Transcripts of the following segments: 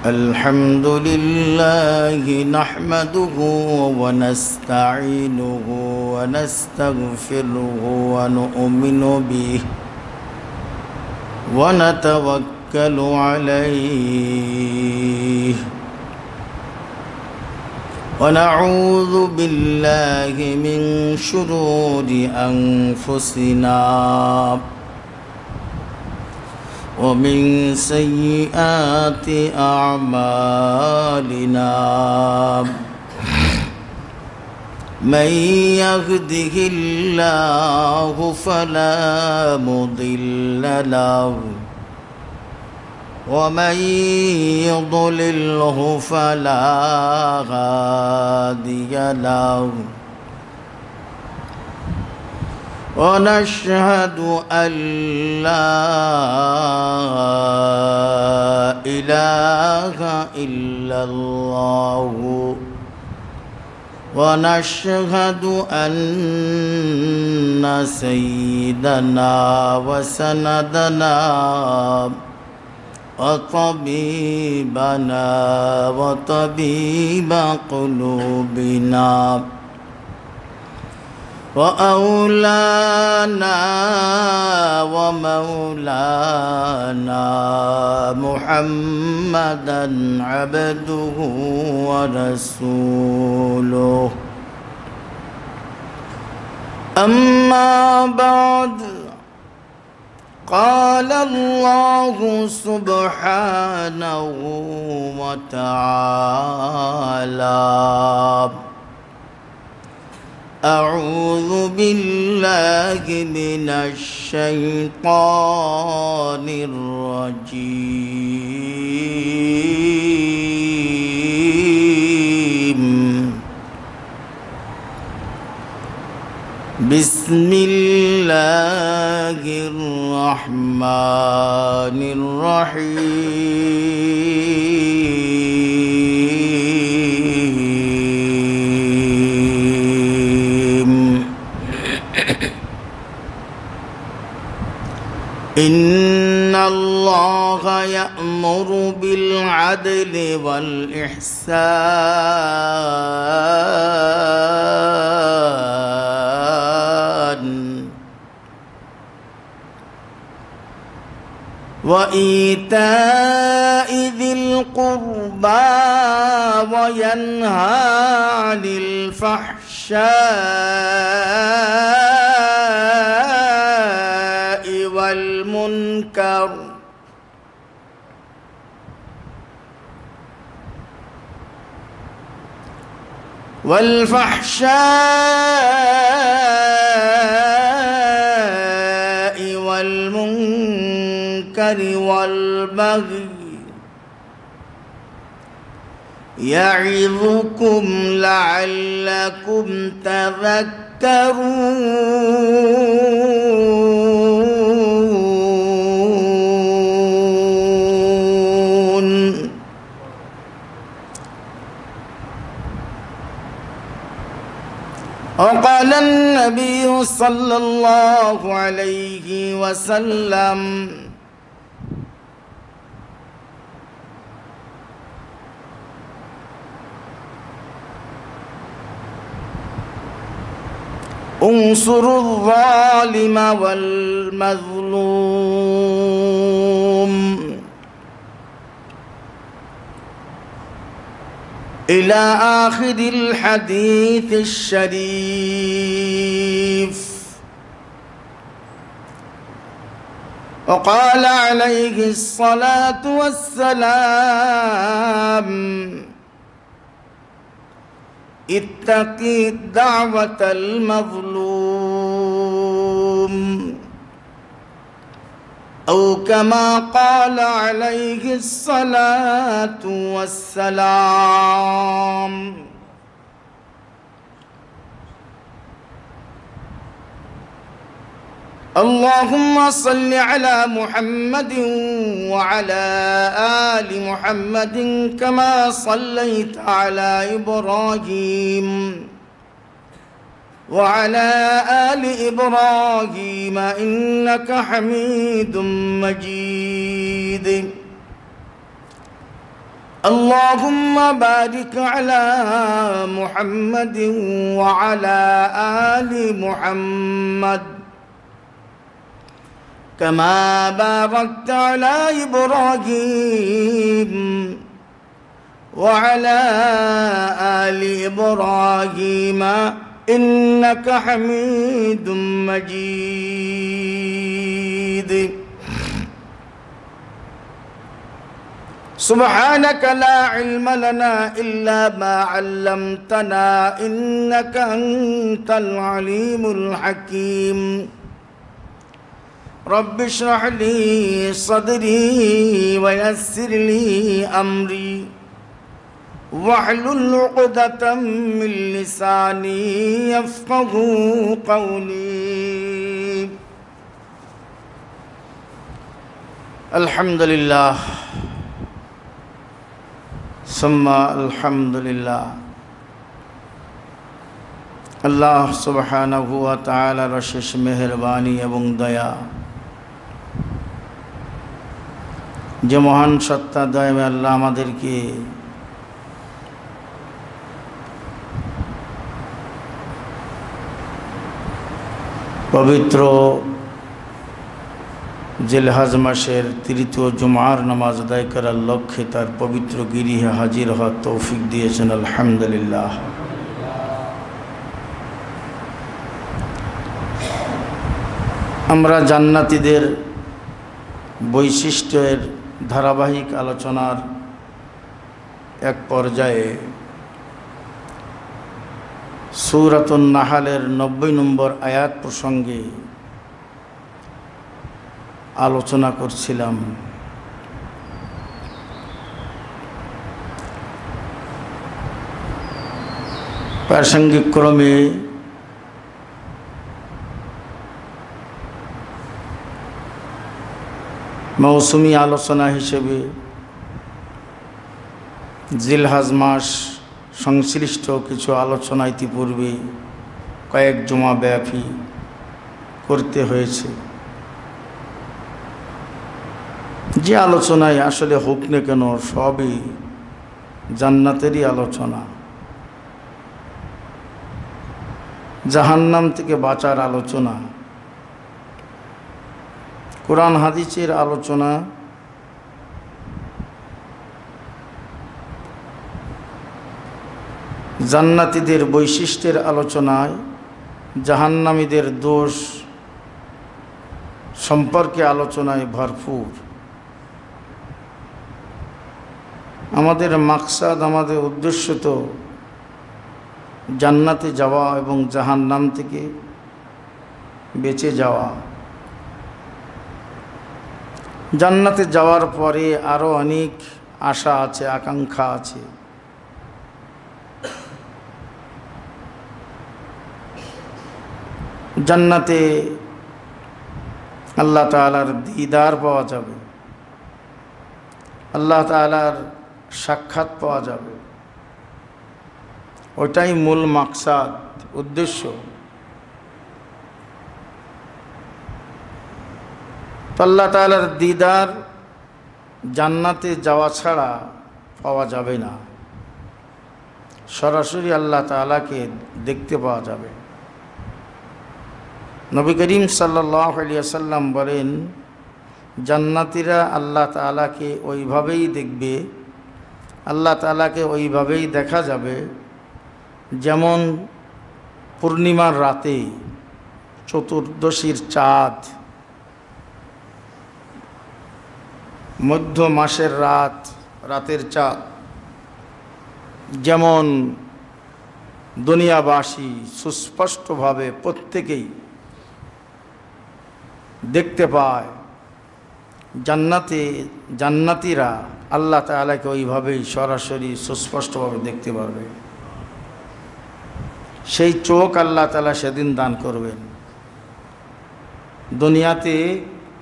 الحمد لله نحمده ونستعينه ونستغفره ونؤمن به ونتوكل عليه ونعوذ بالله من شرور أنفسنا ومن سيئات أعمالنا من يهده الله فلا مضل له ومن يضلله فلا هادي له ونشهد أن لا إله إلا الله ونشهد أن سيدنا وسندنا وطبيبنا وطبيب قلوبنا وأولانا ومولانا محمدا عبده ورسوله أما بعد قال الله سبحانه وتعالى أعوذ بالله من الشيطان الرجيم بسم الله الرحمن الرحيم إن الله يأمر بالعدل والإحسان وإيتاء ذي القربى وينهى عن الفحشاء والمنكر والبغي يعظكم لعلكم تذكرون وقال النبي صلى الله عليه وسلم انصروا الظالم والمظلوم إلى آخر الحديث الشريف. وقال عليه الصلاة والسلام اتقي دعوة المظلوم أو كما قال عليه الصلاة والسلام. اللهم صل على محمد وعلى آل محمد كما صليت على إبراهيم وعلى آل إبراهيم إنك حميد مجيد. اللهم بارك على محمد وعلى آل محمد كما باركت على إبراهيم وعلى آل إبراهيم إنك حميد مجيد سبحانك لا علم لنا إلا ما علمتنا إنك أنت العليم الحكيم رب اشرح لي صدري ويسر لي أمري واحلل عقدة من لساني يفقهوا قولي الحمد لله ثم الحمد لله আল্লাহ সুবহানাহু ওয়া তাআলার অশেষ মেহেরবানি এবং দয়া যে মহান সত্তা দয়াময় আল্লাহ আমাদেরকে পবিত্র জিলহজ মাসের তৃতীয় জুমার নামাজ আদায় করার লক্ষ্যে তার পবিত্র গৃহে হাজির হওয়ার তৌফিক দিয়েছেন আলহামদুলিল্লাহ। আমরা জান্নাতীদের বৈশিষ্ট্যের ধারাবাহিক আলোচনার এক পর্যায়ে সূরাতুন নাহলের ৯০ নম্বর আয়াত প্রসঙ্গে আলোচনা করছিলাম। প্রাসঙ্গিক ক্রমে মৌসুমি আলোচনা হিসেবে জিলহজ মাস সংশ্লিষ্ট কিছু আলোচনা ইতিপূর্বে কয়েক জুমা ব্যাপী করতে হয়েছে। যে আলোচনায় আসলে হোক না কেন সবই জান্নাতেরই আলোচনা, জাহান্নাম থেকে বাঁচার আলোচনা, কোরআন হাদিসের আলোচনা, জান্নাতীদের বৈশিষ্ট্যের আলোচনায় জাহান্নামীদের দোষ সম্পর্কে আলোচনায় ভরপুর। আমাদের মাকসাদ, আমাদের উদ্দেশ্য তো জান্নাতে যাওয়া এবং জাহান্নাম থেকে বেঁচে যাওয়া। জান্নাতে যাওয়ার পরে আরও অনেক আশা আছে, আকাঙ্ক্ষা আছে। জান্নাতে আল্লাহ তাআলার দিদার পাওয়া যাবে, আল্লাহ তাআলার সাক্ষাৎ পাওয়া যাবে। ওটাই মূল মাকসাদ, উদ্দেশ্য। আল্লাহ তাআলার দিদার জান্নাতে যাওয়া ছাড়া পাওয়া যাবে না। সরাসরি আল্লাহ তাআলাকে দেখতে পাওয়া যাবে। নবী করিম সাল্লাল্লাহু আলাইহি ওয়াসাল্লাম বলেন, জান্নাতীরা আল্লাহ তাআলাকে ওইভাবেই দেখবে, আল্লাহ তাআলাকে ওইভাবেই দেখা যাবে যেমন পূর্ণিমার রাতে চতুর্দশীর চাঁদ, মধ্য মাসের রাতের চাঁদ যেমন দুনিয়াবাসী সুস্পষ্টভাবে প্রত্যেকেই দেখতে পায়, জান্নাতীরা আল্লাহ তাআলাকে ওইভাবেই সরাসরি সুস্পষ্টভাবে দেখতে পারবে। সেই চোখ আল্লাহ তাআলা সেদিন দান করবেন। দুনিয়াতে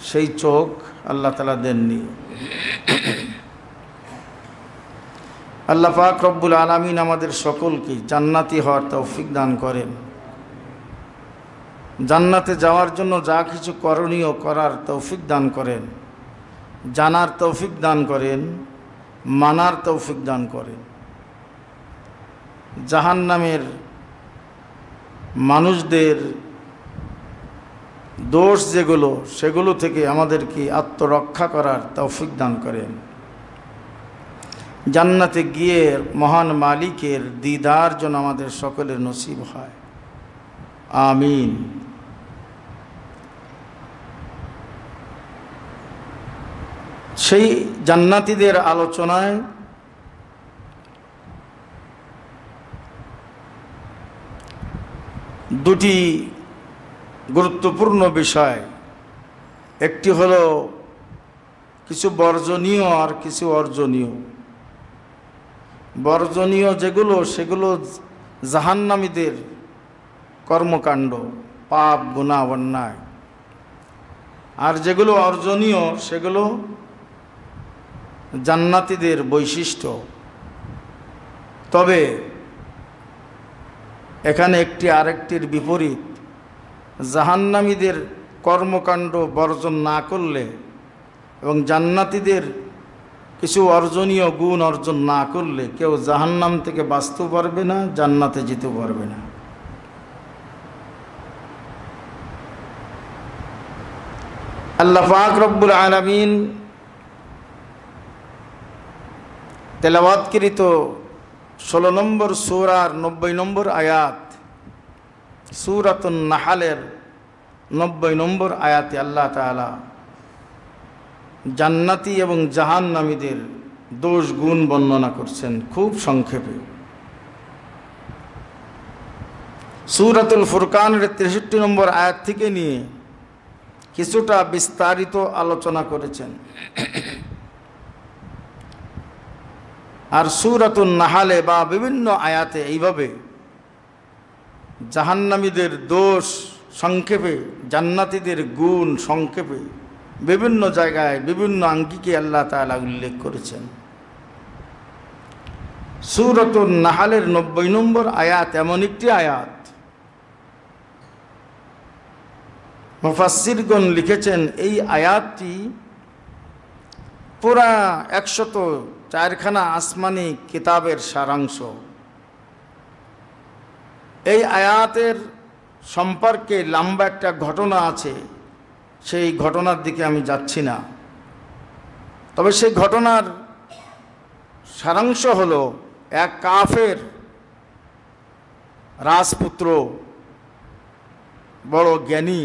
সেই চোখ আল্লাহ তাআলা দেননি। আল্লাহ পাক রব্বুল আলামিন আমাদের সকলকে জান্নাতি হওয়ার তৌফিক দান করেন। জান্নাতে যাওয়ার জন্য যা কিছু করণীয় করার তৌফিক দান করেন, জানার তৌফিক দান করেন, মানার তৌফিক দান করেন। জাহান্নামের মানুষদের দোষ যেগুলো সেগুলো থেকে আমাদেরকে আত্মরক্ষা করার তৌফিক দান করেন। জান্নাতে গিয়ে মহান মালিকের দিদার যেন আমাদের সকলের নসিব হয়, আমিন। সেই জান্নাতীদের আলোচনায় দুটি গুরুত্বপূর্ণ বিষয়, একটি হলো কিছু বর্জনীয় আর কিছু অর্জনীয়। বর্জনীয় যেগুলো সেগুলো জাহান্নামীদের কর্মকাণ্ড, পাপ, গুনাহ, অন্যায়। আর যেগুলো অর্জনীয় সেগুলো জান্নাতীদের বৈশিষ্ট্য। তবে এখানে একটি আরেকটির বিপরীত। জাহান্নামীদের কর্মকাণ্ড বর্জন না করলে এবং জান্নাতীদের কিছু অর্জনীয় গুণ অর্জন না করলে কেউ জাহান্নাম থেকে বাঁচতে পারবে না, জান্নাতে যেতে পারবে না। আল্লাহ পাক রব্বুল আলামিন তেলাওয়াতকৃত 16 নম্বর সূরার 90 নম্বর আয়াত, সূরাতুন নাহলের 90 নম্বর আয়াতে আল্লাহ তাআলা জান্নাতি এবং জাহান্নামীদের দোষ গুণ বর্ণনা করছেন খুব সংক্ষেপে। সূরাতুল ফুরকানের 63 নম্বর আয়াত থেকে নিয়ে কিছুটা বিস্তারিত আলোচনা করেছেন। আর সূরাতুন নাহলে বা বিভিন্ন আয়াতে এইভাবে জাহান্নামীদের দোষ সংক্ষেপে, জান্নাতীদের গুণ সংক্ষেপে বিভিন্ন জায়গায় বিভিন্ন আঙ্গিকে আল্লাহ তাআলা উল্লেখ করেছেন। সূরাতুন নাহলের 90 নম্বর আয়াত এমন একটি আয়াত, মুফাসসিরগণ লিখেছেন এই আয়াতটি পুরা 104খানা আসমানি কিতাবের সারাংশ। এই আয়াতের সম্পর্কে লম্বা একটা ঘটনা আছে, সেই ঘটনার দিকে আমি যাচ্ছি না। তবে সেই ঘটনার সারাংশ হলো, এক কাফের রাজপুত্র, বড় জ্ঞানী,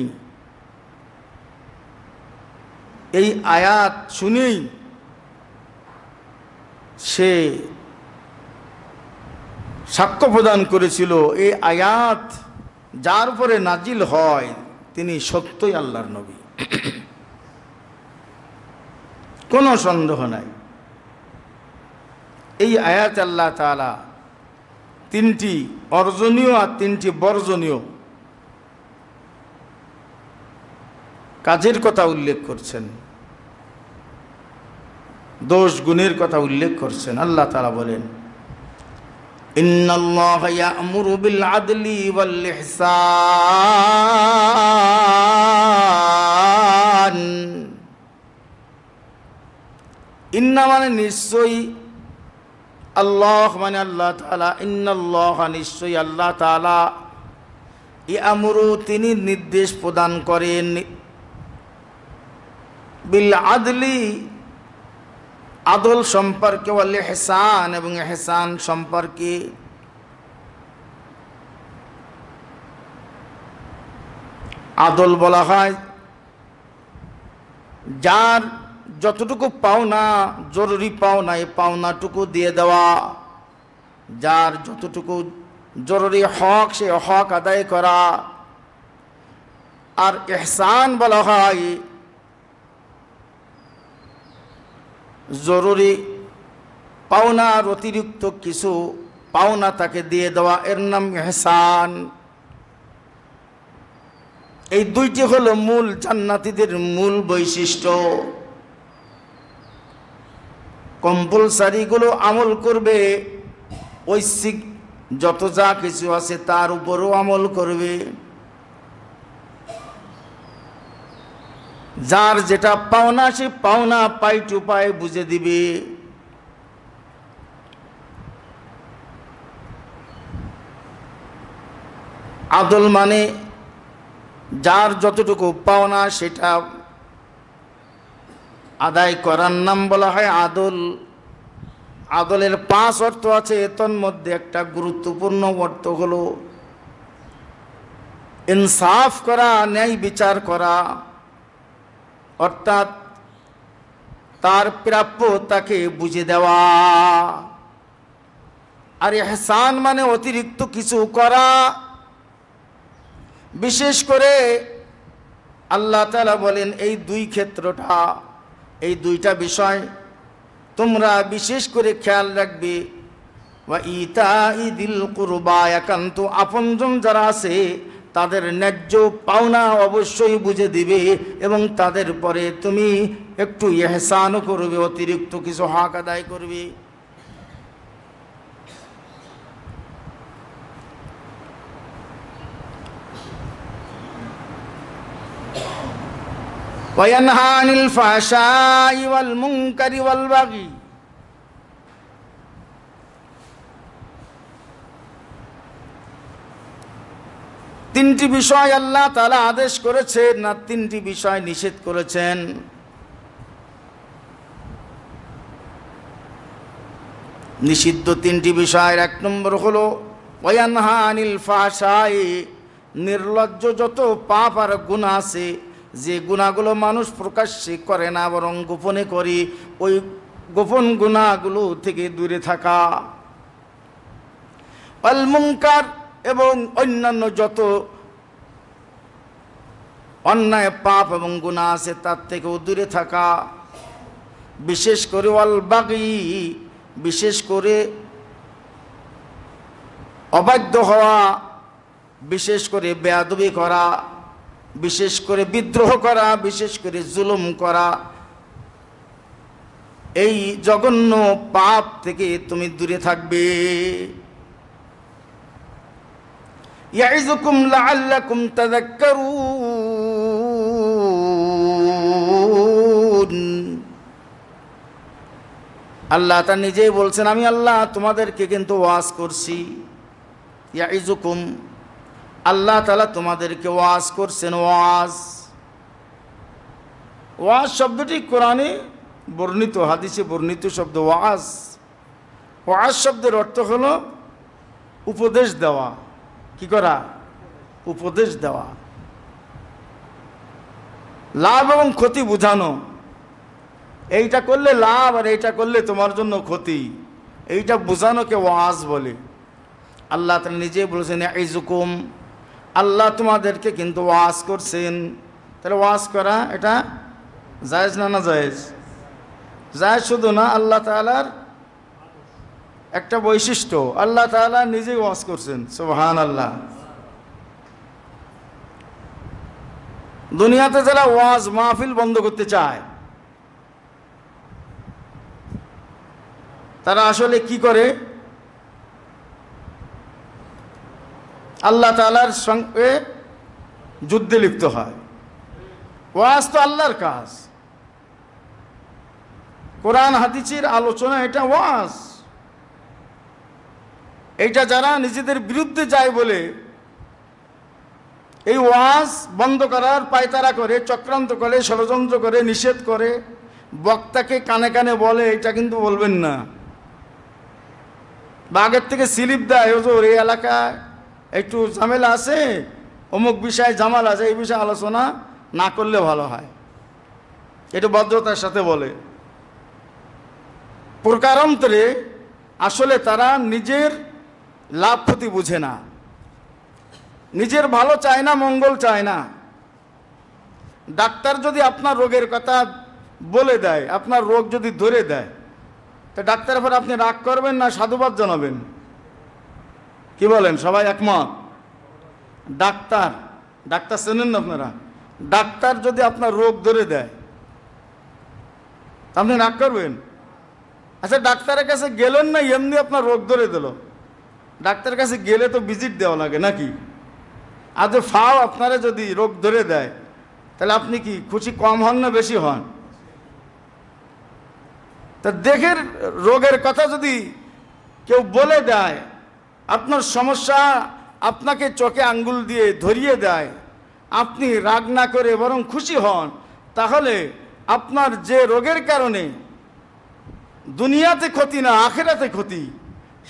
এই আয়াত শুনেই সে সাক্ষ্য প্রদান করেছিল এই আয়াত যার উপরে নাজিল হয় তিনি সত্যই আল্লাহর নবী, কোনো সন্দেহ নাই। এই আয়াত আল্লাহ তাআলা 3টি অর্জনীয় আর 3টি বর্জনীয় কাজের কথা উল্লেখ করছেন, দোষ গুণের কথা উল্লেখ করছেন। আল্লাহ তাআলা বলেন, ইন্নাল্লাহা ইয়া'মুরু বিল আদলি ওয়াল ইহসান। ইন্না মানে নিশ্চয়ই, আল্লাহ মানে আল্লাহ তাআলা, ইন্নাল্লাহা নিশ্চয়ই আল্লাহ তাআলা, ইয়া'মুরু তিনি নির্দেশ প্রদান করেন, বিল আদলি আদল সম্পর্কে, ওয়াল ইহসান এবং ইহসান সম্পর্কে। আদল বলা হয় যার যতটুকু পাওনা, জরুরি পাওনা, এই পাওনাটুকু দিয়ে দেওয়া, যার যতটুকু জরুরি হক সে হক আদায় করা। আর ইহসান বলা হয় জরুরি পাওনার অতিরিক্ত কিছু পাওনা তাকে দিয়ে দেওয়া, এর নাম ইহসান। এই দুইটি হলো মূল জান্নাতীদের মূল বৈশিষ্ট্য। কম্পালসারিগুলো আমল করবে, ঐচ্ছিক যত যা কিছু আছে তার উপরও আমল করবে, যার যেটা পাওনা সে পাওনা পাই টু পাই বুঝে দিবে। আদল মানে যার যতটুকু পাওনা সেটা আদায় করার নাম বলা হয় আদল। আদলের 5 অর্থ আছে, তন্মধ্যে একটা গুরুত্বপূর্ণ অর্থ হলো ইনসাফ করা, ন্যায় বিচার করা, অর্থাৎ তার প্রাপ্য তাকে বুঝে দেওয়া। আর ইহসান মানে অতিরিক্ত কিছু করা। বিশেষ করে আল্লাহ তাআলা বলেন এই দুইটা বিষয় তোমরা বিশেষ করে খেয়াল রাখবে। ওয়া ইতাইদিল কুরবা, একান্ত আপনজন যারা আছে তাদের ন্যায্য পাওনা অবশ্যই বুঝে দিবে এবং তাদের পরে তুমি একটু ইহসানও করবে, অতিরিক্ত কিছু হক আদায় করবে। ওয়ায়ানহা আনিল ফাহশাই ওয়াল মুনকারি ওয়াল বাগি, তিনটি বিষয় আল্লাহ তাআলা আদেশ করেছেন না, তিনটি বিষয় নিষেধ করেছেন। নিষিদ্ধ তিনটি বিষয়ের 1 নম্বর হলো ওয়ায়ানহা আনিল ফাহশাই, নির্লজ্জ যত পাপ আর গুনাহ আছে, যে গুনাহগুলো মানুষ প্রকাশ্যে করে না বরং গোপনে করে, ওই গোপন গুনাহগুলো থেকে দূরে থাকা। আল মুনকার, এবং অন্যান্য যত অন্যায় পাপ এবং গুনাহ আছে তার থেকেও দূরে থাকা। বিশেষ করে ওয়াল বাগি, বিশেষ করে অবাধ্য হওয়া, বিশেষ করে বেয়াদবি করা, বিশেষ করে বিদ্রোহ করা, বিশেষ করে জুলুম করা, এই জঘন্য পাপ থেকে তুমি দূরে থাকবে। ইয়াইযুকুম লাআল্লাকুম তাযাক্কারুন, আল্লাহ তা নিজেই বলছেন আমি আল্লাহ তোমাদেরকে কিন্তু ওয়াজ করছি। ইয়াইযুকুম, আল্লাহ তাআলা তোমাদেরকে ওয়াজ করছেন। ওয়াজ শব্দটি কোরআনে বর্ণিত, হাদিসে বর্ণিত শব্দ ওয়াজ। ওয়াজ শব্দের অর্থ হলো উপদেশ দেওয়া। কি করা? উপদেশ দেওয়া। লাভ এবং ক্ষতি বুঝানো, এইটা করলে লাভ আর এইটা করলে তোমার জন্য ক্ষতি, এইটা বোঝানোকে ওয়াজ বলে। আল্লাহ তাআলা নিজেই বলেছেন ইয়াইযুকুম, আল্লাহ তোমাদেরকে কিন্তু ওয়াজ করছেন। তাহলে ওয়াজ করা এটা জায়েজ না? না জায়েজ? জায়েজ শুধু না, আল্লাহ তাআলার একটা বৈশিষ্ট্য, আল্লাহ তাআলা নিজেই ওয়াজ করছেন। সুবহানাল্লাহ। দুনিয়াতে যারা ওয়াজ মাহফিল বন্ধ করতে চায় তারা আসলে কি করে? আল্লাহ তাআলার সঙ্গে যুদ্ধে লিপ্ত হয়। ওয়াজ তো আল্লাহর কাজ, কোরআন হাদিসের আলোচনা এটা ওয়াজ। এইটা যারা নিজেদের বিরুদ্ধে যায় বলে এই ওয়াজ বন্ধ করার পায়তারা করে, চক্রান্ত করে, ষড়যন্ত্র করে, নিষেধ করে, বক্তাকে কানে কানে বলে এটা কিন্তু বলবেন না, বা আগের থেকে স্লিপ দেয়, হুজুর এই এলাকায় একটু ঝামেলা আছে, অমুক বিষয়ে জামাল আছে, এই বিষয়ে আলোচনা না করলে ভালো হয়, এটা ভদ্রতার সাথে বলে। প্রকারান্তরে আসলে তারা নিজের লাভ ক্ষতি বুঝে না, নিজের ভালো চায় না, মঙ্গল চায় না। ডাক্তার যদি আপনার রোগের কথা বলে দেয়, আপনার রোগ যদি ধরে দেয়, তা ডাক্তারের পর আপনি রাগ করবেন না সাধুবাদ জানাবেন? কি বলেন? সবাই একমত? ডাক্তার চেনেন না আপনারা? ডাক্তার যদি আপনার রোগ ধরে দেয় তা আপনি রাগ করবেন? আচ্ছা, ডাক্তারের কাছে গেলেন না, এমনি আপনার রোগ ধরে দিল, ডাক্তারের কাছে গেলে তো ভিজিট দেওয়া লাগে নাকি? আর যে ফাও আপনারা যদি রোগ ধরে দেয় তাহলে আপনি কি খুশি কম হন না বেশি হন? তা দেখের রোগের কথা যদি কেউ বলে দেয়, আপনার সমস্যা আপনাকে চোখে আঙ্গুল দিয়ে ধরিয়ে দেয়, আপনি রাগ না করে বরং খুশি হন, তাহলে আপনার যে রোগের কারণে দুনিয়াতে ক্ষতি না আখিরাতে ক্ষতি,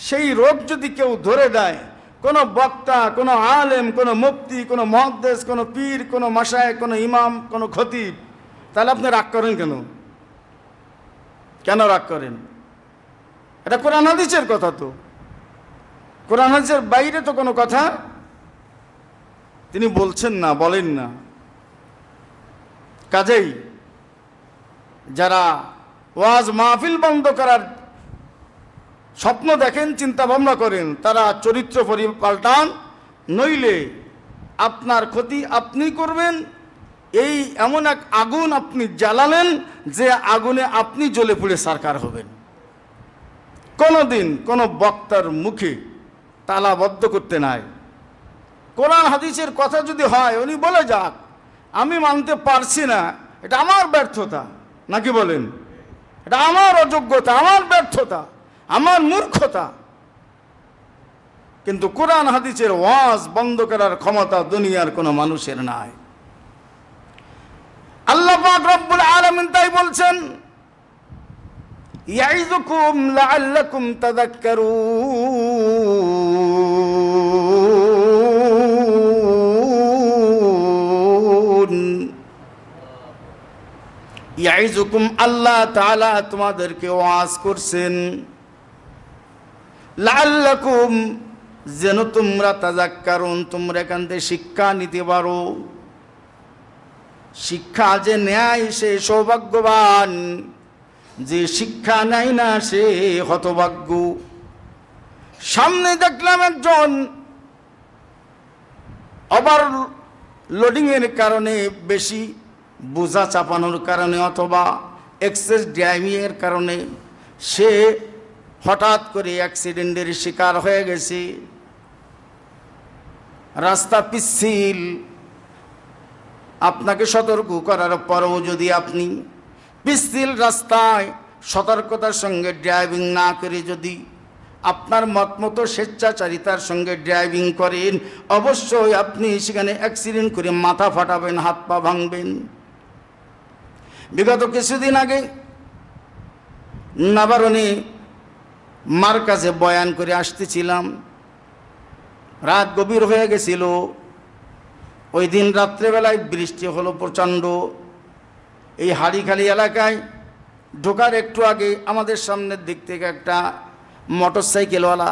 সেই রোগ যদি কেউ ধরে দেয়, কোনো বক্তা, কোনো আলেম, কোনো মুফতি, কোনো মুহাদ্দিস, কোনো পীর, কোনো মাশায়েখ, কোনো ইমাম, কোনো খতিব, তাহলে আপনি রাগ করেন কেন? কেন রাগ করেন? এটা কোরআন হাদিসের কথা, তো কোরআন হাদিসের বাইরে তো কোনো কথা তিনি বলছেন না, বলেন না। কাজেই যারা ওয়াজ মাহফিল বন্ধ করার স্বপ্ন দেখেন, চিন্তা ভাবনা করেন, তারা চরিত্র পাল্টান, নইলে আপনার ক্ষতি আপনি করবেন। এই এমন এক আগুন আপনি জ্বালালেন যে আগুনে আপনি জ্বলে পুড়ে সারকার হবেন। কোনোদিন কোনো বক্তার মুখে তালাবদ্ধ করতে নাই। কোরআন হাদিসের কথা যদি হয়, উনি বলে যাক, আমি মানতে পারছি না, এটা আমার ব্যর্থতা, নাকি বলেন? এটা আমার অযোগ্যতা, আমার ব্যর্থতা, আমার মূর্খতা। কিন্তু কোরআন হাদিসের ওয়াজ বন্ধ করার ক্ষমতা দুনিয়ার কোনো মানুষের নাই। আল্লাহ পাক রব্বুল আলামিন তাই বলছেন, ইয়াইযুকুম লাআল্লাকুম তাযাক্কারুন। ইয়াইযুকুম, আল্লাহ তাআলা তোমাদেরকে ওয়াজ করছেন, লাআল্লাকুম, যেন তোমরা তাযাক্কারুন, তোমরা এখান থেকে শিক্ষা নিতে পারো। শিক্ষা যে নেয় সে সৌভাগ্যবান, যে শিক্ষা নেয় না সে হতভাগ্য। সামনে দেখলাম একজন ওভারলোডিংয়ের কারণে, বেশি বোঝা চাপানোর কারণে অথবা এক্সেস ড্রাইভিংয়ের কারণে সে হঠাৎ করে অ্যাক্সিডেন্টের শিকার হয়ে গেছে। রাস্তা পিচ্ছিল, আপনাকে সতর্ক করার পরেও যদি আপনি পিচ্ছিল রাস্তায় সতর্কতার সঙ্গে ড্রাইভিং না করে যদি আপনার মতো স্বেচ্ছাচারিতার সঙ্গে ড্রাইভিং করেন, অবশ্যই আপনি সেখানে অ্যাক্সিডেন্ট করে মাথা ফাটাবেন, হাত পা ভাঙবেন। বিগত কিছুদিন আগে নাবারণী মার কাছে বয়ান করে আসতেছিলাম, রাত গভীর হয়ে গেছিল। ওই দিন রাত্রেবেলায় বৃষ্টি হলো প্রচণ্ড। এই হাড়িখালি এলাকায় ঢোকার একটু আগে আমাদের সামনের দিক থেকে একটা মোটরসাইকেলওয়ালা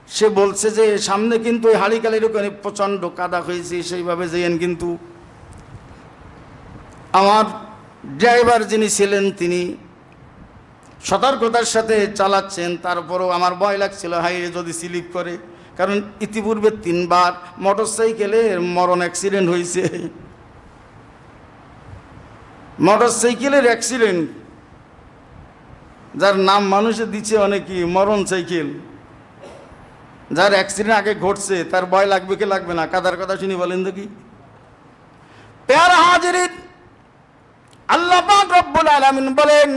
সে বলছে যে সামনে কিন্তু ওই হাড়িখালির ওখানে প্রচণ্ড কাদা হয়েছে, সেইভাবে যেয়েন। কিন্তু আমার ড্রাইভার যিনি ছিলেন তিনি সতর্কতার সাথে চালাচ্ছেন, তারপরও আমার ভয় লাগছিল, হাইরে যদি স্লিপ করে, কারণ ইতিপূর্বে 3 বার মোটরসাইকেলের মরণ অ্যাক্সিডেন্ট হয়েছে। মোটরসাইকেলের অ্যাক্সিডেন্ট, যার নাম মানুষে দিচ্ছে অনেকেই মরণ সাইকেল। যার অ্যাক্সিডেন্ট আগে ঘটছে তার ভয় লাগবে কি লাগবে না? কাদার কথা শুনি বলেন দেখি। প্যারা হাজিরিন, আল্লাহ পাক রব্বুল আলামিন বলেন,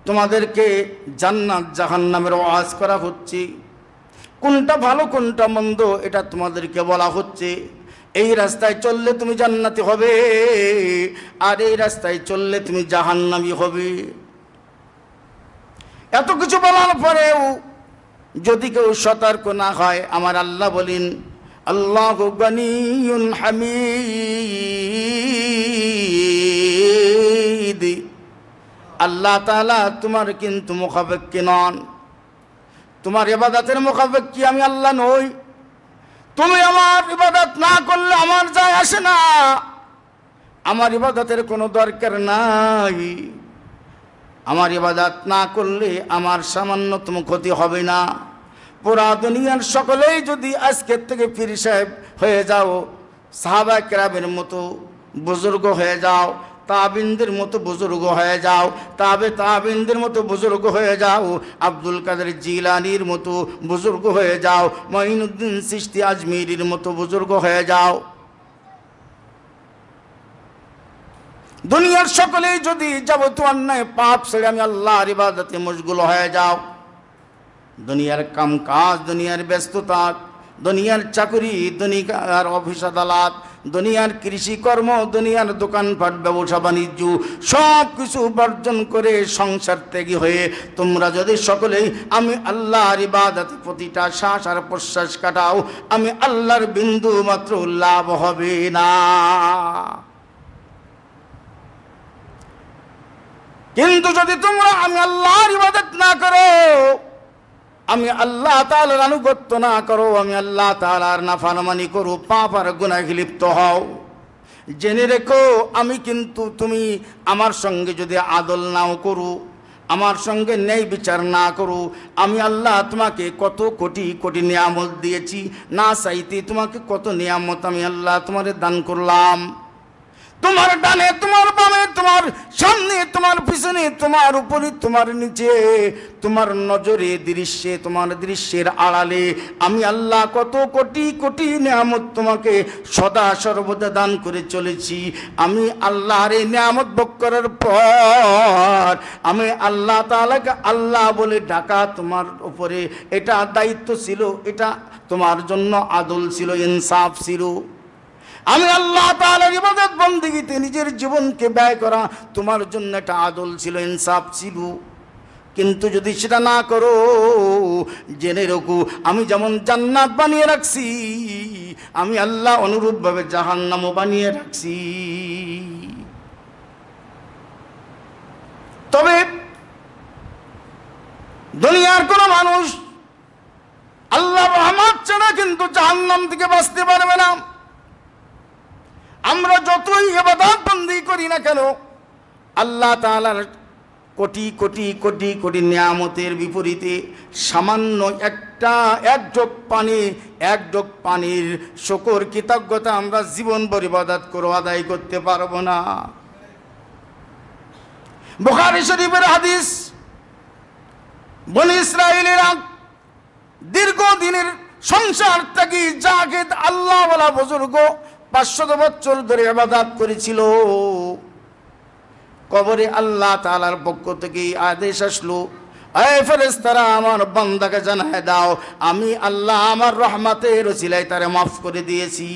তোমাদেরকে জান্নাত জাহান্নামের ওয়াজ করা হচ্ছে, কোনটা ভালো কোনটা মন্দ এটা তোমাদেরকে বলা হচ্ছে। এই রাস্তায় চললে তুমি জান্নাতি হবে, আর এই রাস্তায় চললে তুমি জাহান্নামী হবে। এত কিছু বলার পরেও যদি কেউ সতর্ক না হয়, আমার আল্লাহ বলেন, আল্লাহু গনিয়ুন হামিদ, আল্লাহ তাআলা তোমার কিন্তু মুখাপেক্ষী নন। তোমার ইবাদতের মুখাপেক্ষী আমি আল্লাহ নই। তুমি আমার ইবাদত না করলে আমার যায় আসে না, আমার ইবাদতের কোনো দরকার নাই। আমার ইবাদত না করলে আমার সামান্যতম ক্ষতি হবে না। পুরা দুনিয়ার সকলেই যদি আজকের থেকে পীর সাহেব হয়ে যাও, সাহাবা কেরামের মতো বুজুর্গ হয়ে যাও, তাবিনদের মতো বুজুর্গ হয়ে যাও, তাবিনদের মতো বুজুর্গ হয়ে যাও, আব্দুল কাদের জিলানির মতো বুজুর্গ হয়ে যাও, মঈনুদ্দিন চিশতি আজমিরির মতো বুজুর্গ হয়ে যাও, দুনিয়ার সকলেই যদি যাবতীয় অন্যায় পাপ ছেড়ে আমি আল্লাহর ইবাদতে মশগুল হয়ে যাও, দুনিয়ার কামকাজ, দুনিয়ার ব্যস্ততা, দুনিয়ার চাকরি, দুনিয়ার অফিস আদালত, দুনিয়ার কৃষিকর্ম, দুনিয়ার দোকানপাট, ব্যবসা বাণিজ্য সব কিছু বর্জন করে সংসার ত্যাগী হয়ে তোমরা যদি সকলেই আমি আল্লাহর ইবাদতে প্রতিটা শ্বাস আর প্রশ্বাস কাটাও, আমি আল্লাহর বিন্দু মাত্র লাভ হবে না। কিন্তু যদি তোমরা আমি আল্লাহর ইবাদত না করো, আমি আল্লাহ তাআলার আনুগত্য না করো, আমি আল্লাহ তাআলার নাফরমানি করো, পাপ আর গুনাহে লিপ্ত হও, জেনে রেখো আমি কিন্তু তুমি আমার সঙ্গে যদি আদল নাও করো, আমার সঙ্গে ন্যায় বিচার না করো, আমি আল্লাহ তোমাকে কত কোটি কোটি নিয়ামত দিয়েছি, না চাইতে তোমাকে কত নিয়ামত আমি আল্লাহ তোমারে দান করলাম। তোমার ডানে, তোমার বামে, তোমার সামনে, তোমার পিছনে, তোমার উপরে, তোমার নিচে, তোমার নজরে, দৃশ্যে, তোমার দৃশ্যের আড়ালে আমি আল্লাহ কত কোটি কোটি নিয়ামত তোমাকে সদা সর্বদা দান করে চলেছি। আমি আল্লাহর এই নিয়ামত ভোগ করার পর আমি আল্লাহ তাআলাকে আল্লাহ বলে ডাকা তোমার উপরে এটা দায়িত্ব ছিল, এটা তোমার জন্য আদল ছিল, ইনসাফ ছিল। আমি আল্লাহ তাআলার ইবাদত বন্দেগীতে নিজের জীবনকে ব্যয় করা তোমার জন্য একটা আদল ছিল, ইনসাফ ছিল। কিন্তু যদি সেটা না করো, জেনে রাখো আমি যেমন জান্নাত বানিয়ে রাখছি, আমি আল্লাহ অনুরূপভাবে জাহান্নামও বানিয়ে রাখছি। তবে দুনিয়ার কোন মানুষ আল্লাহর রহমত ছাড়া কিন্তু জাহান্নাম থেকে বাঁচতে পারবে না। আমরা যতই ইবাদত বন্দেগী করি না কেন, আল্লাহ তাআলার কোটি কোটি কোটি কোটি নিয়ামতের বিপরীতে সামান্য এক ঢোক পানি, এক ঢোক পানির শুকর কৃতজ্ঞতা আমরা জীবনভর ইবাদত করে আদায় করতে পারবো না। বুখারী শরীফের হাদিস, বনী ইসরাঈলেরা দীর্ঘদিনের সংসার ত্যাগী জাহিদ আল্লাহওয়ালা বুজুর্গ 500 বছর ধরে ইবাদত করেছিল। কবরে আল্লাহ তাআলার পক্ষ থেকে আদেশ আসলো, এই ফেরেশতারা আমার বান্দাকে জানায় দাও আমি আল্লাহ আমার রহমতের ওসিলায় তারে মাফ করে দিয়েছি।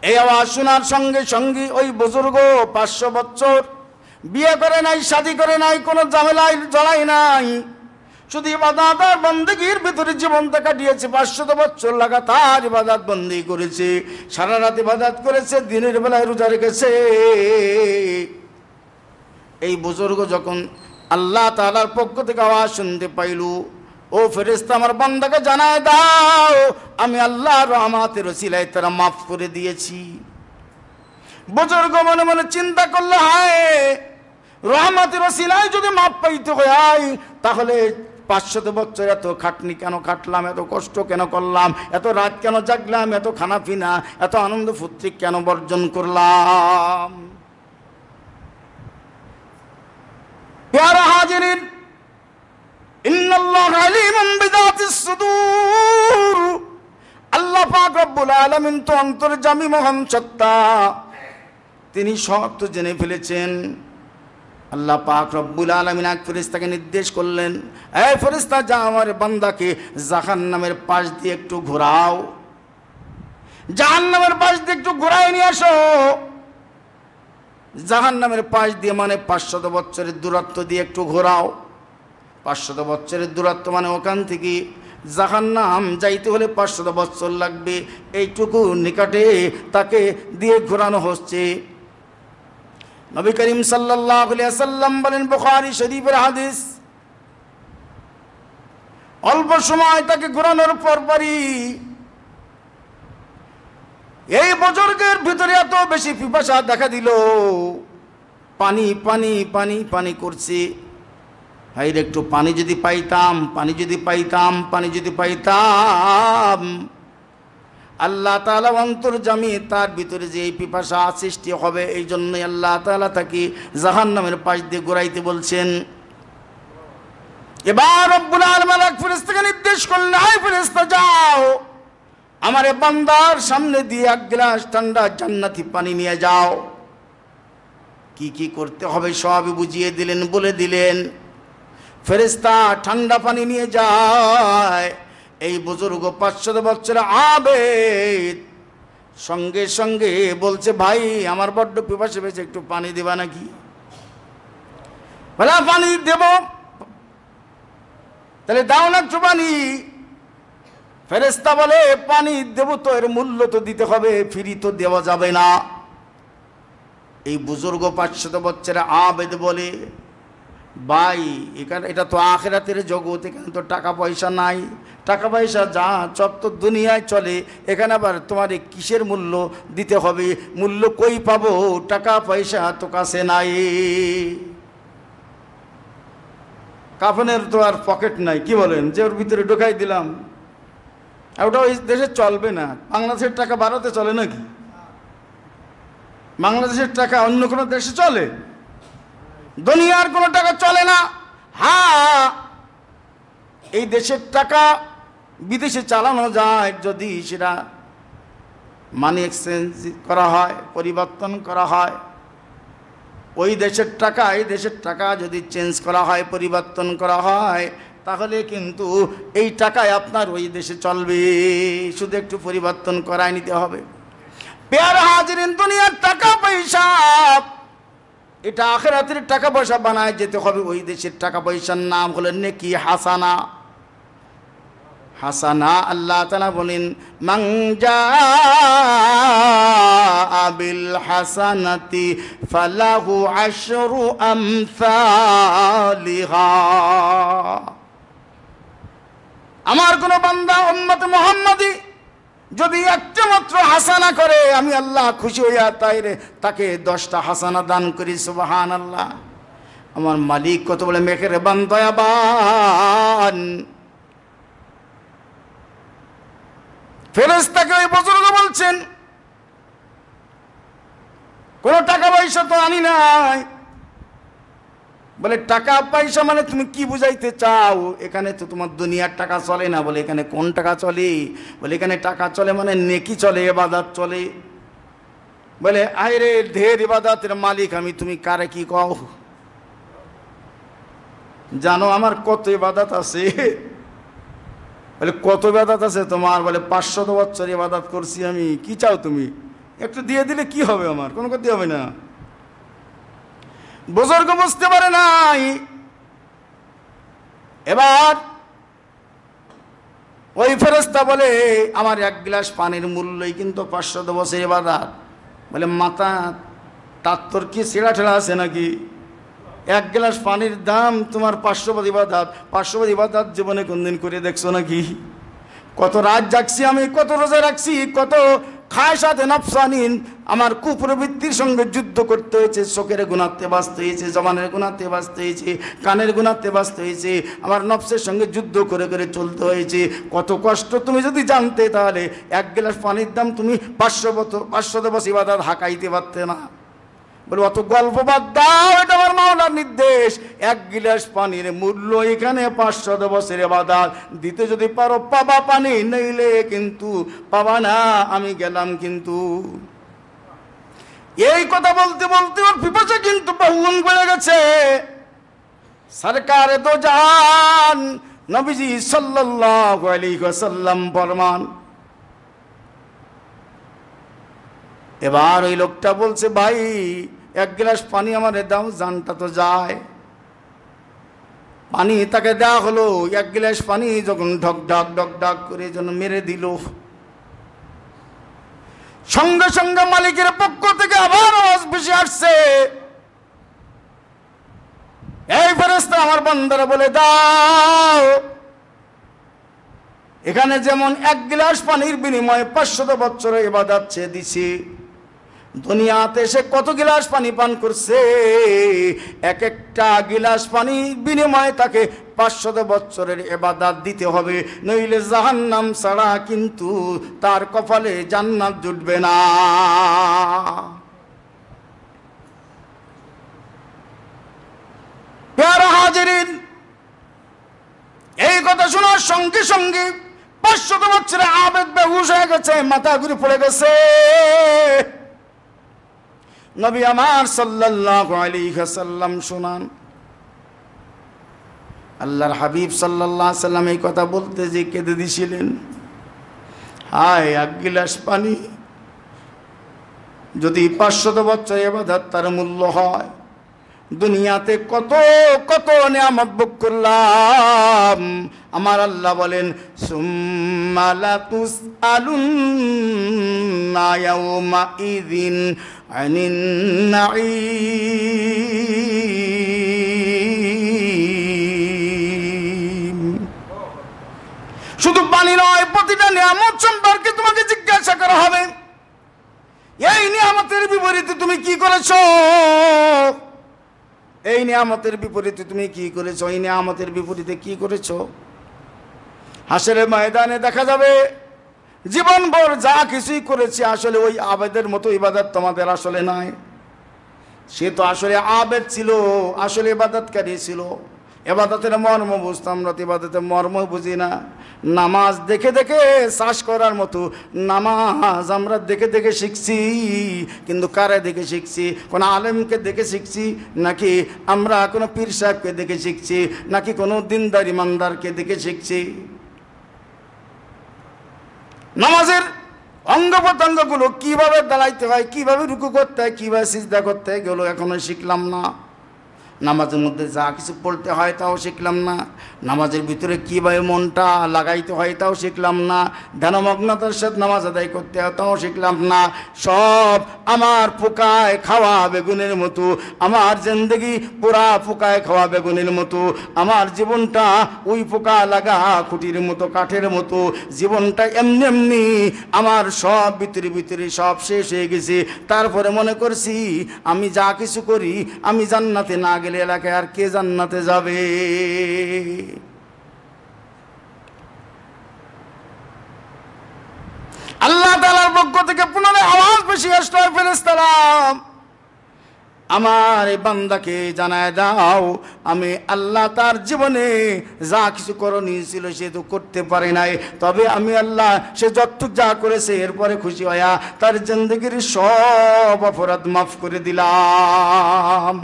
এই আওয়াজ শোনার সঙ্গে সঙ্গে ওই বুজুর্গ 500 বছর বিয়ে করে নাই, শাদী করে নাই, কোনো ঝামেলায় জড়াই নাই, শুধু ইবাদত আর বন্দেগীর ভিতরে জীবনটা কাটিয়েছে। 500 বছর লাগাতার ইবাদত বন্দেগী করেছে, সারা রাত ইবাদত করেছে, দিনের বেলায় রোজা রেখেছে। এই বুজুর্গ যখন আল্লাহ তাআলার পক্ষ থেকে আওয়াজ শুনতে পাইল, ও ফেরেশতা আমার বান্দাকে জানায় দাও আমি আল্লাহর রহমতের ওসিলায় তারা মাফ করে দিয়েছি। বুজুর্গ মনে মনে চিন্তা করলো, হায় রহমতের ওসিলায় যদি মাফ পাইতে হয় তাহলে 500 বছর এত খাটনি কেন খাটলাম, এত কষ্ট কেন করলাম, এত রাত কেন জাগলাম, এত খানা পিনা, এত আনন্দ ফুর্তি কেন বর্জন করলাম। প্যারা হাজিরিন, ইন্নাল্লাহা আলিমুন বিযাতিস সুদূর, আল্লাহ পাক রব্বুল আলামিন তো অন্তর্যামী মহান সত্তা, তিনি সব তো জেনে ফেলেছেন। আল্লাহ পাক রব্বুল আলামিন এক ফেরেশতাকে নির্দেশ করলেন, এই ফেরেশতা যা আমার বান্দাকে জাহান্নামের পাশ দিয়ে একটু ঘোরাও, জাহান্নামের পাশ দিয়ে একটু ঘোরায় নিয়ে আসো। জাহান্নামের পাশ দিয়ে মানে 500 বছরের দূরত্ব দিয়ে একটু ঘোরাও। 500 বছরের দূরত্ব মানে ওখান থেকে জাহান্নাম যাইতে হলে 500 বছর লাগবে, এইটুকু নিকটে তাকে দিয়ে ঘোরানো হচ্ছে। নবী করিম সাল্লাল্লাহু আলাইহি ওয়াসাল্লাম বলেন, বুখারী শরীফের হাদিস, অল্প সময় তাকে ঘোরানোর পরপরই এই বুজুর্গের ভিতরে এত বেশি পিপাসা দেখা দিল, পানি পানি পানি পানি করছে। হায় রে, একটু পানি যদি পাইতাম, পানি যদি পাইতাম, পানি যদি পাইতাম। আল্লাহ তাআলা অন্তর্যামী, তার ভিতরে যে এই পিপাসা সৃষ্টি হবে, এই জন্যই আল্লাহ তাআলা তাকে জাহান্নামের পাশ দিয়ে ঘোরাইতে বলছেন। এবার রব্বুল আলামিন এক ফেরেশতাকে নির্দেশ করলেন, এই ফেরেশতা যাও আমার বান্দার সামনে দিয়ে 1 গ্লাস ঠান্ডা জান্নাতি পানি নিয়ে যাও। কি কি করতে হবে সবই বুঝিয়ে দিলেন, বলে দিলেন। ফেরেশতা ঠান্ডা পানি নিয়ে যায়। এই বুজুর্গ 500 বছরের আবেদ সঙ্গে সঙ্গে বলছে, ভাই আমার বড্ড পিপাসা পেয়েছে, একটু পানি দিবা নাকি? বলে পানি দেব, তাহলে দাও না একটু পানি। ফেরেশতা বলে, পানি দেব তো এর মূল্য তো দিতে হবে, ফ্রি তো দেওয়া যাবে না। এই বুজুর্গ 500 বছরের আবেদ বলে, ভাই এখানে এটা তো আখিরাতের জগৎ, এখানে তো টাকা পয়সা নাই, টাকা পয়সা যা সব তো দুনিয়ায় চলে, এখানে আবার তোমার কিসের মূল্য দিতে হবে? মূল্য কই পাবো? টাকা পয়সা তো কাছে নাই, কাফনের তো আর পকেট নাই, কি বলেন, যে ওর ভিতরে ঢোকাই দিলাম, ওটা ওই দেশে চলবে না। বাংলাদেশের টাকা ভারতে চলে নাকি? বাংলাদেশের টাকা অন্য কোনো দেশে চলে? দুনিয়ার কোনো টাকা চলে না। হ্যাঁ, এই দেশের টাকা বিদেশে চালানো যায় যদি সেটা মানি এক্সচেঞ্জ করা হয়, পরিবর্তন করা হয়। ওই দেশের টাকা এই দেশের টাকা যদি চেঞ্জ করা হয়, পরিবর্তন করা হয়, তাহলে কিন্তু এই টাকায় আপনার ওই দেশে চলবে, শুধু একটু পরিবর্তন করায় নিতে হবে। পেয়ারা হাজিরিন, দুনিয়ার টাকা পয়সা এটা আখিরাতের টাকা পয়সা বানায় যেতে হবে। ওই দেশের টাকা পয়সার নাম হলো নেকি হাসানা। হাসানা আল্লাহ তাআলা বলেন, মান জাআ বিল হাসানাতি ফালাহু আশরু আমসালিহা। আমার কোন বান্দা উম্মত মুহাম্মাদি যদি একটা মাত্র হাসানা করে, আমি আল্লাহ খুশি হইয়া তাকে 10টা হাসানা দান করি। সুবহানাল্লাহ। আমার মালিক কত বলে মেহেরবান, দয়াবান। ফেরেশতাকে ওই বুজুর্গ বলছেন, কোন টাকা পয়সা তো আনি নাই। বলে টাকা পয়সা মানে তুমি কি বুঝাইতে চাও? এখানে তো তোমার দুনিয়ার টাকা চলে না। বলে এখানে কোন টাকা চলে? বলে এখানে টাকা চলে মানে নেকি চলে, ইবাদত চলে। বলে আরে ঢের ইবাদতের মালিক আমি, তুমি কারে কি কও? জানো আমার কত ইবাদত আছে? বলে কত ইবাদত আছে তোমার? বলে 500 বছর ইবাদত করছি আমি। কি চাও তুমি? একটু দিয়ে দিলে কি হবে, আমার কোনো ক্ষতি হবে না। বুজুর্গ বুঝতে পারে নাই। এবার ওই ফেরেশতা বলে, আমার 1 গ্লাস পানির মূল্যই কিন্তু 500 বছর ইবাদত। বলে মাথা তার তোর কি ছেঁড়া ঠেড়া আছে নাকি? 1 গ্লাস পানির দাম তোমার 500 বছর ইবাদত। 500 বছর ইবাদত জীবনে কোনদিন করে দেখছো নাকি? কত রাত জাগছি আমি, কত রোজা রাখছি, কত খায়সাতে নফসানিন, আমার কুপ্রবৃত্তির সঙ্গে যুদ্ধ করতে হয়েছে। চোখের গুণাতে বাঁচতে হয়েছে, জবানের গুণাতে বাঁচতে হয়েছে, কানের গুণাতে বাঁচতে হয়েছে, আমার নফসের সঙ্গে যুদ্ধ করে করে চলতে হয়েছে। কত কষ্ট তুমি যদি জানতে, তাহলে 1 গ্লাস পানির দাম তুমি 500 বছর ইবাদত হাঁকাইতে পারতে না। বলে অত গল্প বাদ দাও, এটা আমার মাওলার নির্দেশ। 1 গ্লাস পানির মূল্য এখানে 500 বছর ইবাদত। দিতে যদি পারো পাবা পানি, নইলে কিন্তু পাবা না, আমি গেলাম কিন্তু। এই কথা বলতে বলতে ওর পিপাসা কিন্তু বহুগুণ বেড়ে গেছে। সরকারে দো জাহান নবীজি সাল্লাল্লাহু আলাইহি ওয়াসাল্লাম ফরমান। এবার ওই লোকটা বলছে, ভাই 1 গ্লাস পানি আমারে দাও, জানটা তো যায়। পানি তাকে দেওয়া হলো। 1 গ্লাস পানি যখন ঢক ঢক ঢক ঢক করে যেন মেরে দিল, সঙ্গে সঙ্গে মালিকের পক্ষ থেকে আবার আওয়াজ ভেসে আসছে, এই ফেরেশতা আমার বান্দারা বলে দাও, এখানে যেমন 1 গ্লাস পানির বিনিময়ে 500 বছরের ইবাদত ছেড়ে দিছি, দুনিয়াতে সে কত গিলাস পানি পান করছে, এক একটা গিলাস পানির বিনিময়ে তাকে 500 বছরের ইবাদত দিতে হবে, নইলে জাহান্নাম ছাড়া কিন্তু তার কপালে জান্নাত জুটবে না। প্যারা হাজিরিন, এই কথা শোনার সঙ্গে সঙ্গে 500 বছরের আবেদ বেহুশ হয়ে গেছে, মাথা ঘুরে পড়ে গেছে। নবী আমার সাল্লাল্লাহু আলাইহি ওয়াসাল্লাম শোনান, আল্লাহর হাবিব সাল্লাল্লাহু আলাইহি সাল্লাম এই কথা বলতে যে কেঁদে দিছিলেন। হায়, এক গিলাস পানি যদি 500 বছর ইবাদত তার মূল্য হয়, দুনিয়াতে কত কত নিয়ামত ভোগ করলাম। আমার আল্লাহ বলেন, সুম্মা লা তুসআলুন্না ইয়াওমা ইযিন আনিন নাঈম। শুধু পানি নয়, প্রতিটা নিয়ামত সম্পর্কে তোমাকে জিজ্ঞাসা করা হবে। এই নিয়ামতের বিপরীতে তুমি কি করেছো? এই নিয়ামতের বিপরীতে তুমি কি করেছো? এই নিয়ামতের বিপরীতে কি করেছো? হাসরের ময়দানে দেখা যাবে জীবনভর যা কিছুই করেছে আসলে ওই আবেদের মতো ইবাদত তোমাদের আসলে নাই। সে তো আসলে আবেদ ছিল, আসলে ইবাদতকারী ছিল। ইবাদতের মর্ম বুঝতাম না, ইবাদতের মর্ম বুঝি না। নামাজ দেখে দেখে শ্বাস করার মতো নামাজ আমরা দেখে দেখে শিখছি, কিন্তু কারে দেখে শিখছি? কোনো আলেমকে দেখে শিখছি, নাকি আমরা কোনো পীর সাহেবকে দেখে শিখছি, নাকি কোনো দিনদার ইমানদারকে দেখে শিখছি? নামাজের অঙ্গ প্রত্যঙ্গগুলো কিভাবে দাঁড়াইতে হয়, কিভাবে রুকু করতে হয়, কিভাবে সিজদা করতে হয়, এগুলো এখনো শিখলাম না। নামাজের মধ্যে যা কিছু পড়তে হয় তাও শিখলাম না। নামাজের ভিতরে কীভাবে মনটা লাগাইতে হয় তাও শিখলাম না। ধ্যানমগ্নতার সাথে নামাজ আদায় করতে হয় তাও শিখলাম না। সব আমার পোকায় খাওয়া বেগুনের মতো, আমার জিন্দেগি পুরা পোকায় খাওয়া বেগুনের মতো। আমার জীবনটা ওই পোকা লাগা খুঁটির মতো, কাঠের মতো। জীবনটা এমনি এমনি আমার সব ভিতরে ভিতরে সব শেষ হয়ে গেছে। তারপরে মনে করছি আমি যা কিছু করি, আমি জান্নাতে না গেলে এলাকায় আর কে জান্নাতে যাবে? আল্লাহ তাআলার পক্ষ থেকে পুনরায় আওয়াজ বেশি আসলো, ফেরেশতারা আমার এই বান্দাকে জানায় দাও, আমি আল্লাহ তার জীবনে যা কিছু করণীয় ছিল সে তো করতে পারে নাই, তবে আমি আল্লাহ সে যতটুক যা করেছে এরপরে খুশি হইয়া তার জিন্দেগির সব অপরাধ মাফ করে দিলাম,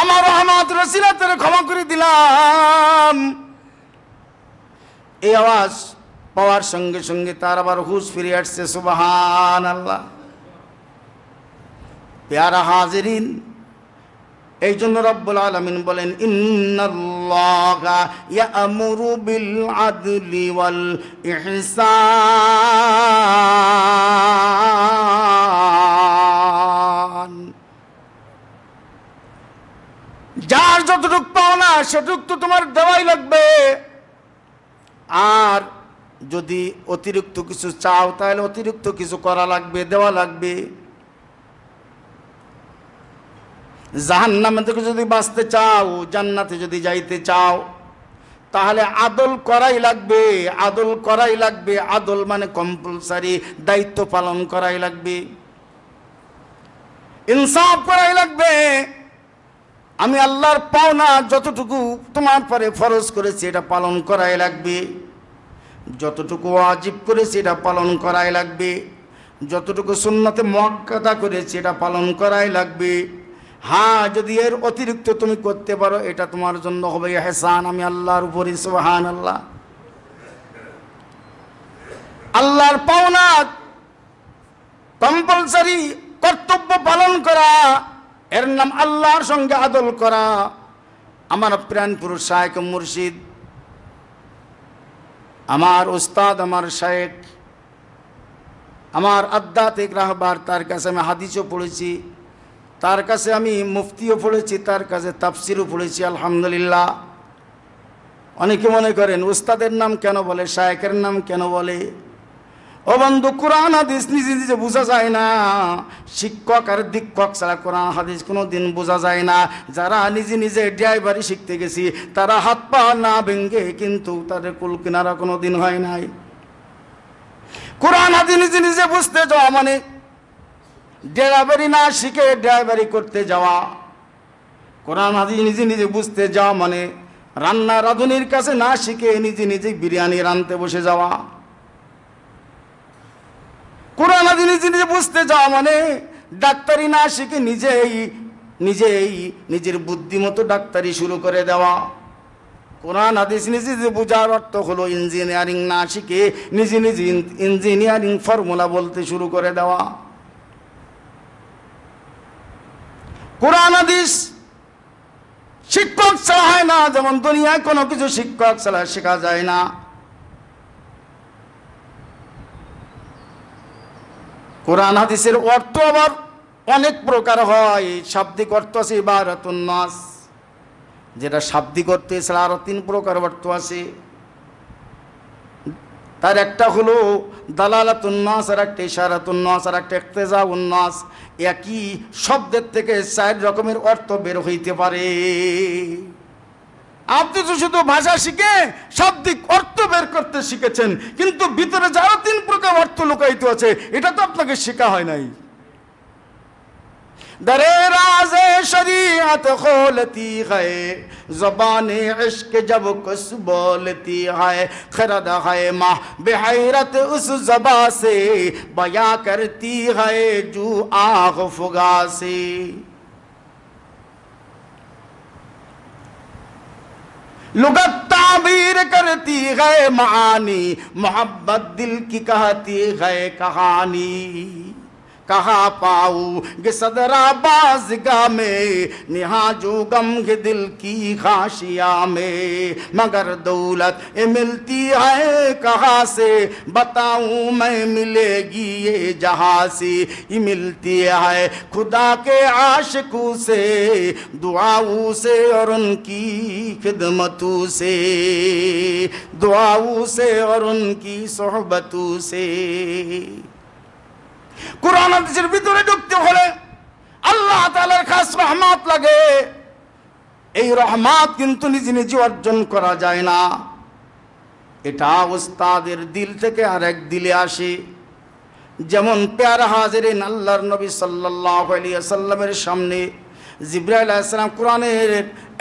আমার রহমত রসিলাতে ক্ষমা করে দিলাম। এই আওয়াজ পাওয়ার সঙ্গে সঙ্গে তার আবার হুঁশ ফিরে আসছে। সুবহানাল্লাহ। প্যারা হাজিরিন, এই জন্য রব্বুল আলামিন বলেন, ইন্নাল্লাহা ইয়া'মুরু বিল আদলি ওয়াল ইহসান। যার যতটুক পাওনা সেটুক তো তোমার দেওয়াই লাগবে, আর যদি অতিরিক্ত কিছু চাও তাহলে অতিরিক্ত কিছু করা লাগবে, দেওয়া লাগবে। জাহান্নাম থেকে যদি বাঁচতে চাও, জান্নাতে যদি যাইতে চাও, তাহলে আদল করাই লাগবে, আদল করাই লাগবে। আদল মানে কম্পালসারি, দায়িত্ব পালন করাই লাগবে, ইনসাফ করাই লাগবে। আমি আল্লাহর পাওনা যতটুকু তোমার পরে ফরজ করেছি এটা পালন করাই লাগবে, যতটুকু ওয়াজিব করেছি এটা পালন করাই লাগবে, যতটুকু সুন্নতে মুআক্কাদা করেছি এটা পালন করাই লাগবে। হ্যাঁ, যদি এর অতিরিক্ত তুমি করতে পারো এটা তোমার জন্য হবে ইহসান। আমি আল্লাহর উপরে সুবহানাল্লাহ। আল্লাহর পাওনা কম্পালসারি কর্তব্য পালন করা, এর নাম আল্লাহর সঙ্গে আদল করা। আমার প্রাণ পুরুষ শায়েখ মুর্শিদ, আমার উস্তাদ, আমার শায়েখ, আমার আধ্যাত্মিক রাহবার, তার কাছে আমি হাদিসও পড়েছি, তার কাছে আমি মুফতিও পড়েছি, তার কাছে তাফসিরও পড়েছি, আলহামদুলিল্লাহ। অনেকে মনে করেন উস্তাদের নাম কেন বলে, শায়েখের নাম কেন বলে? ও বন্ধু, কোরআন হাদিস নিজে নিজে বোঝা যায় না, শিক্ষক আর দীক্ষক ছাড়া কোরআন হাদিস কোনো দিন বোঝা যায় না। যারা নিজে নিজে ড্রাইভারি শিখতে গেছি তারা হাত পা না ভেঙ্গে কিন্তু তাদের কুল কিনারা কোনো দিন হয় নাই। কোরআন হাদিস নিজে নিজে বুঝতে যাওয়া মানে ড্রাইভারি না শিখে ড্রাইভারি করতে যাওয়া। কোরআন হাদিস নিজে নিজে বুঝতে যাওয়া মানে রান্না রাঁধুনির কাছে না শিখে নিজে নিজে বিরিয়ানি রাঁধতে বসে যাওয়া। কোরআন হাদিস নিজে নিজে বুঝতে যাওয়া মানে ডাক্তারি না শিখে নিজেই নিজের বুদ্ধিমতো ডাক্তারি শুরু করে দেওয়া। কোরআন হাদিস নিজে যে বোঝার অর্থ হলো ইঞ্জিনিয়ারিং না শিখে নিজে নিজে ইঞ্জিনিয়ারিং ফর্মুলা বলতে শুরু করে দেওয়া। কোরআন হাদিস শিক্ষক ছাড়া হয় না, যেমন দুনিয়ায় কোনো কিছু শিক্ষক ছাড়া শেখা যায় না। কোরআন হাদিসের অর্থ আবার অনেক প্রকার হয়। শাব্দিক অর্থ আছে ইবারাতুন নাস, যেটা শাব্দিক অর্থ এছাড়া আরো 3 প্রকার অর্থ আছে। তার একটা হলো দালালাতুন নাস, আর একটা ইশারাতুন নাস, আর একটা ইক্তিজাউন নাস। একই শব্দের থেকে 4 রকমের অর্থ বের হইতে পারে। আপনি তো শুধু ভাষা শিখে শাব্দিক অর্থ বের করতে শিখেছেন, কিন্তু ভিতরে যারা 3 প্রকার অর্থ লুকায়িত আছে এটা তো আপনাকে শেখা হয় নাই। दरे राज़े शरीयत खोलती है, ज़बाने इश्क जब कुछ बोलती है, खरद है माँ बेहैरत उस ज़बा से, बयां करती है जो आग फुगा से। लुगत ताबीर करती है मानी, मोहब्बत दिल की कहती है कहानी। कहाँ पाऊँ कि सदरा बाज़गा में, निहाजू गम के दिल की खाशिया में, मगर दौलत ये मिलती है कहाँ से, बताऊँ मैं मिलेगी ये जहाँ से। ये मिलती है खुदा के आशिकों से, दुआओं से और उनकी खिदमतों से, दुआओं से और उनकी सोहबतों से। কোরআন হাদিসের ভিতরে ঢুকতে হলে আল্লাহ তাআলার খাস রহমত লাগে। এই রহমত কিন্তু নিজে নিজে অর্জন করা যায় না, এটা উস্তাদের দিল থেকে আরেক দিলে আসে। যেমন পেয়ারা হাজিরিন আল্লাহর নবী সাল্লাল্লাহু আলাইহি ওয়াসাল্লামের সামনে জিবরাইল আলাইহিস সালাম কোরআনের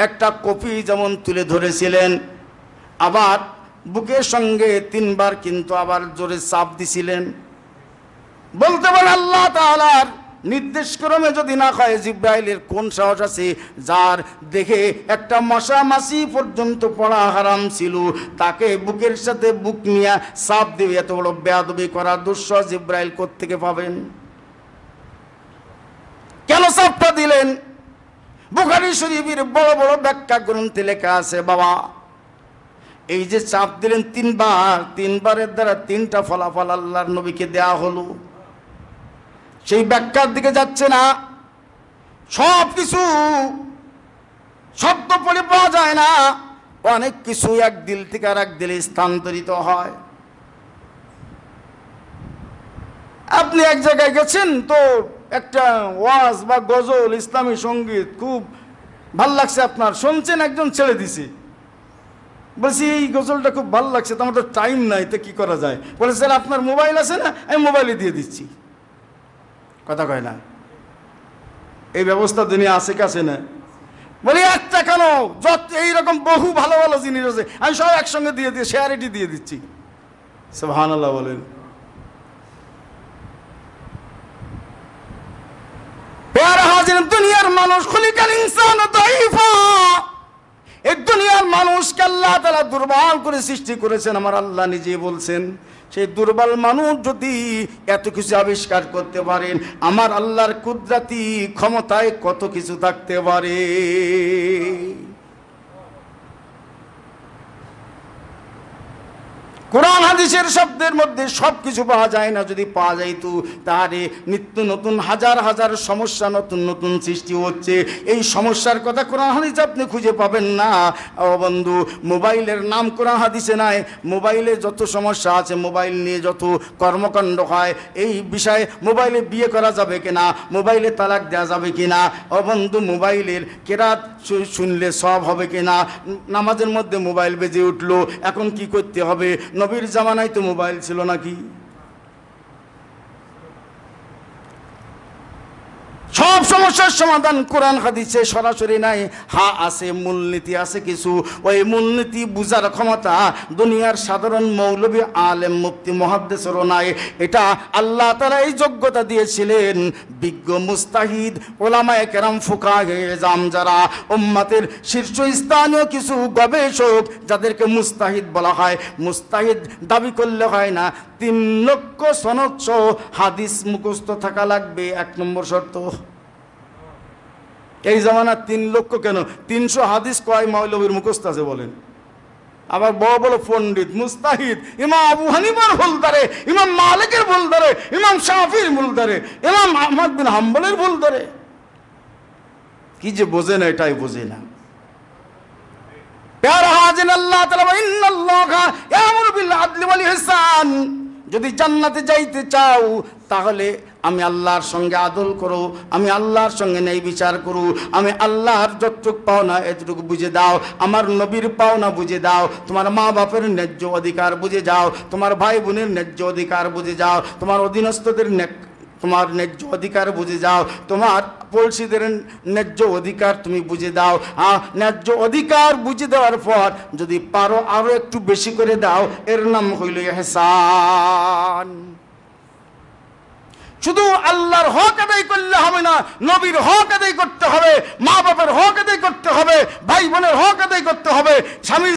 একটা কপি যেমন তুলে ধরেছিলেন, আবার বুকের সঙ্গে 3 বার কিন্তু আবার জোরে চাপ দিছিলেন। বলতে পারে আল্লাহ তাআলার নির্দেশ ক্রমে যদি না হয়, জিব্রাইলের কোন সাহস আছে যার দেখে একটা মশা মাছি পর্যন্ত পড়া হারাম ছিল, তাকে বুকের সাথে বুক নিয়ে চাপ দিয়ে এত বড় বেয়াদবি করার দুঃসাহস জিব্রাইল কোত্থেকে পাবেন? কেন চাপটা দিলেন? বুখারী শরীফের বড় বড় ব্যাখ্যা গ্রন্থে লেখা আছে বাবা, এই যে চাপ দিলেন 3 বার, 3 বারের দ্বারা 3টা ফলাফল আল্লাহর নবীকে দেয়া হলো। সেই ব্যাখ্যার দিকে যাচ্ছে না। সব কিছু শব্দ পড়ে পাওয়া যায় না, অনেক কিছু এক দিল থেকে আর এক দিলে স্থানান্তরিত হয়। আপনি এক জায়গায় গেছেন, তো একটা ওয়াজ বা গজল ইসলামী সঙ্গীত খুব ভাল লাগছে, আপনার শুনছেন, একজন ছেড়ে দিছে, বলছি এই গজলটা খুব ভালো লাগছে, তো আমার তো টাইম নাই, তো কি করা যায়? বলে স্যার আপনার মোবাইল আছে না, আমি মোবাইলে দিয়ে দিচ্ছি। কথা কয় না, এই ব্যবস্থা দুনিয়া আছে কাছে না? বলি একটা কেন, যত এইরকম বহু ভালো ভালো জিনিস আছে, আমি সব একসঙ্গে দিয়ে দিয়ে শেয়ারিটি দিয়ে দিচ্ছি। সুবহানাল্লাহ বলেন। প্যারা হাজির, দুনিয়ার মানুষ খুলিকাল ইনসান দাইফা, এই দুনিয়ার মানুষকে আল্লাহ তাআলা দুর্বল করে সৃষ্টি করেছেন। আমার আল্লাহ নিজে বলছেন, সেই দুর্বল মানুষ যদি এত কিছু আবিষ্কার করতে পারেন, আমার আল্লাহর কুদরতি ক্ষমতায় কত কিছু থাকতে পারে। কোরআন হাদিসের শব্দের মধ্যে সব কিছু পাওয়া যায় না। যদি পাওয়া যাইত তাহলে নিত্য নতুন হাজার হাজার সমস্যা নতুন নতুন সৃষ্টি হচ্ছে। এই সমস্যার কথা কোরআন হাদিসে আপনি খুঁজে পাবেন না। ও বন্ধু, মোবাইলের নাম কোরআন হাদিসে নাই। মোবাইলে যত সমস্যা আছে, মোবাইল নিয়ে যত কর্মকাণ্ড হয়, এই বিষয়ে মোবাইলে বিয়ে করা যাবে কিনা, মোবাইলে তালাক দেওয়া যাবে কিনা, ও বন্ধু মোবাইলের কেরাত শুনলে সব হবে কিনা, নামাজের মধ্যে মোবাইল বেজে উঠলো, এখন কি করতে হবে? নবীর জামানায় তো মোবাইল ছিল নাকি? সব সমস্যা সমস্যার সমাধান কোরআন হাদিসে সরাসরি নাই, হ্যাঁ আছে, মূলনীতি আছে কিছু। ওই মূলনীতি বুঝার ক্ষমতা দুনিয়ার সাধারণ মৌলবী, আলেম, মুফতি, মুহাদ্দিসেরও নাই। এটা আল্লাহ তাআলা এই যোগ্যতা দিয়েছিলেন বিজ্ঞ মুস্তাহিদ ওলামায়ে কেরাম, ফুকাহে এজাম, যারা উম্মতের শীর্ষস্থানীয় কিছু গবেষক, যাদেরকে মুস্তাহিদ বলা হয়। মুস্তাহিদ দাবি করলে হয় না, 3 লক্ষ সনদ সহ হাদিস মুখস্থ থাকা লাগবে, 1 নম্বর শর্ত। এই জামানা 3 লক্ষ কেন, 300 হাদিস কয় মৌলবীর মুখস্থ আছে বলেন? আবার বড় বড় পণ্ডিত মুস্তাহিদ, ইমাম আবু হানিফার ভুল ধরে, ইমাম মালিকের ভুল ধরে, ইমাম শাফির ভুল ধরে, ইমাম আহমদ বিন হাম্বলের ভুল ধরে। কি যে বোঝে না, এটাই বোঝে না। প্যারা হাজিন আল্লাহ তাআলা ইন্নাল্লাহা ইয়ামুরু বিল আদলি ওয়াল ইহসান, যদি জান্নাতে যাইতে চাও তাহলে আমি আল্লাহর সঙ্গে আদল করো, আমি আল্লাহর সঙ্গে ন্যায় বিচার করো, আমি আল্লাহর যতটুক পাওনা এতটুকু বুঝে দাও, আমার নবীর পাওনা বুঝে দাও, তোমার মা বাপের ন্যায্য অধিকার বুঝে যাও, তোমার ভাই বোনের ন্যায্য অধিকার বুঝে যাও, তোমার অধীনস্থদের তোমার ন্যায্য অধিকার বুঝে যাও, তোমার পড়শিদের ন্যায্য অধিকার তুমি বুঝে দাও। ন্যায্য অধিকার বুঝে দেওয়ার পর যদি পারো আরো একটু বেশি করে দাও, এর নাম হইল ইহসান। শুধু আল্লাহর হক আদায় করলে হবে না, নবীর হক আদায় করতে হবে।